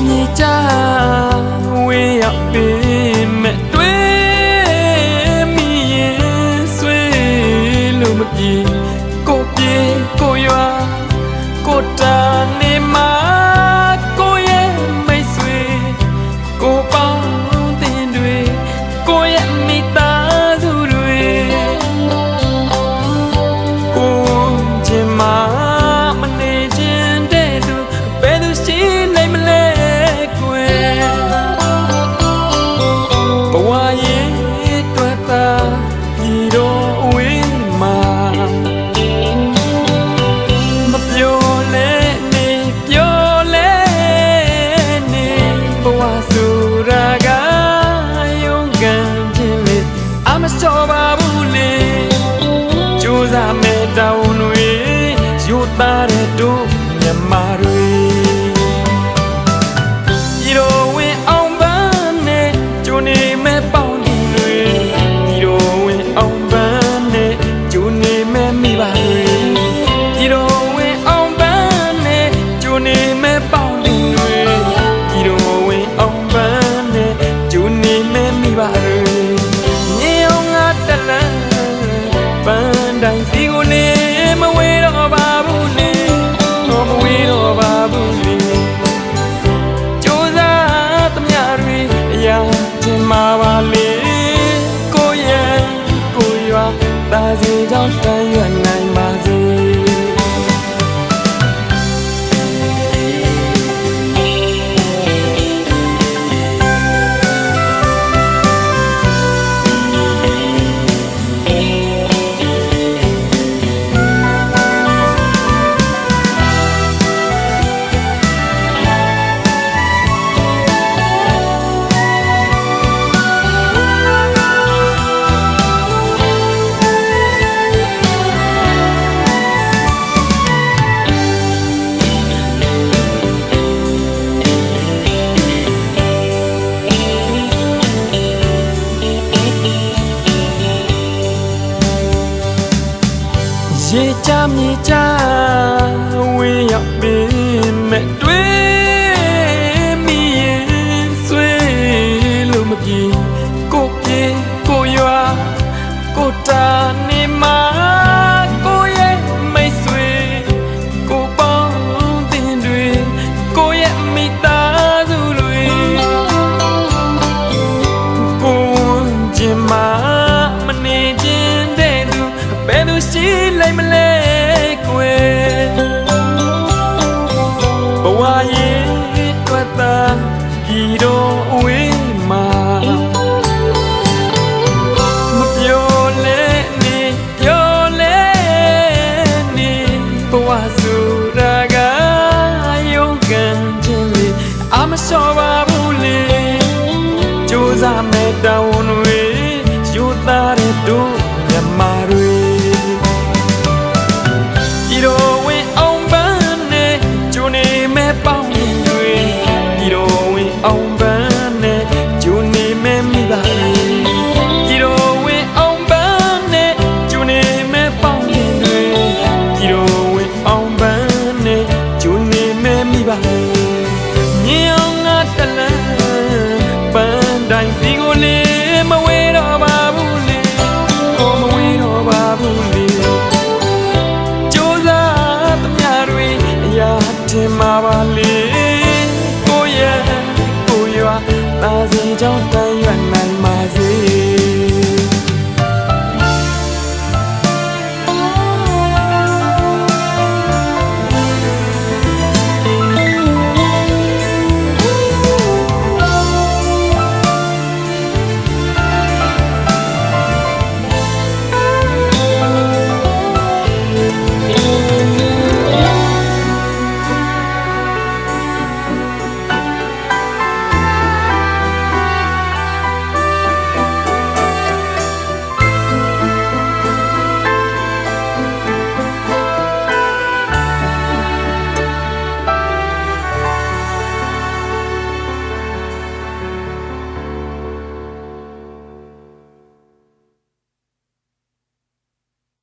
မြေချဝေးရောက်ပေမဲ့တွေ့မိရင်ဆွေးလို့မပြေကိုပြေကိုရွာကိုတာနေမှာကိုရဲ့မိတ်ဆွေကိုပေါင်းတင်တွေကိုရဲ့မိသားစုတွေကိုချင်မှာမနေခြင်းတဲ့သူဘယ်သူရှိနိုင်မလဲကွယ်ဘဝရဲ့တွေ့တာဒီတော့အဝေးမှာမပြောလဲနေပြောလဲနေဘဝဆိုတာကရုန်းကန်ခြင်းလေအမစောပါဘူးလေကြိုးစားမဲ့တောင်းတွေယူသားတဲ့တို့မြမတွေဒီလိုဝင်အောင်ပန်းနဲ့ကျိုးနေမဲ့ပေါင်းတွေဒီလိုဝင်အောင်ပန်းနဲ့ကျိုးနေမဲ့မိဘတွေဒီလိုဝင်အောင်ပန်းနဲ့ကျိုးနေမဲ့ပေါင်းတွေဒီလိုဝင်အောင်ပန်းနဲ့ကျိုးနေမဲ့မိဘတွေမြေအောင်ငါတလန်းပန်းတိုင်းစီကိုနေမဝေးတော့ပါဘူးလေမဝေးတော့ပါဘူးလေကြိုးစားသမျှတွေအရာချင်းမှာပါလေကိုရဲ့ကိုရွာသာစီကြောင့်တန်ရွက်နိုင်ပါစေရေချမြေချဝေးရောက်ပေမဲ့တွေ့မိရင်ဆွေးလို့မပြေကိုပြေကိုရွာကိုတာနေမှာကိုရဲ့မိတ်ဆွေကိုပေါင်းတင်တွေကိုရဲ့မိသားစုတွေကိုချင်မှာမနေခြင်းတဲ့သူဘယ်သူရှိလိုက်မလဲကွယ်ဘဝရဲ့တွေ့တာဒီတော့အဝေးမှာမပြောလဲနေပြောလဲနေဘဝဆိုတာကရုန်းကန်ခြင်းလေအမလျှော့ပါဘူးလေကြိုးစားမဲ့တောင်းတွေယူသားတဲ့တို့မြမတွေဒီလိုဝင်အောင်ပန်းနဲ့ကျိုးနေမဲ့ပေါင်းတွေဒီလိုဝင်အောင်ပန်းနဲ့ကျိုးနေမဲ့မိဘတွေဒီလိုဝင်အောင်ပန်းနဲ့ကျိုးနေမဲ့ပေါင်းတွေဒီလိုဝင်အောင်ပန်းနဲ့ကျိုးနေမဲ့မိဘတွေမြေအောင်ငါတလန်းပန်းတိုင်းစီကိုလေး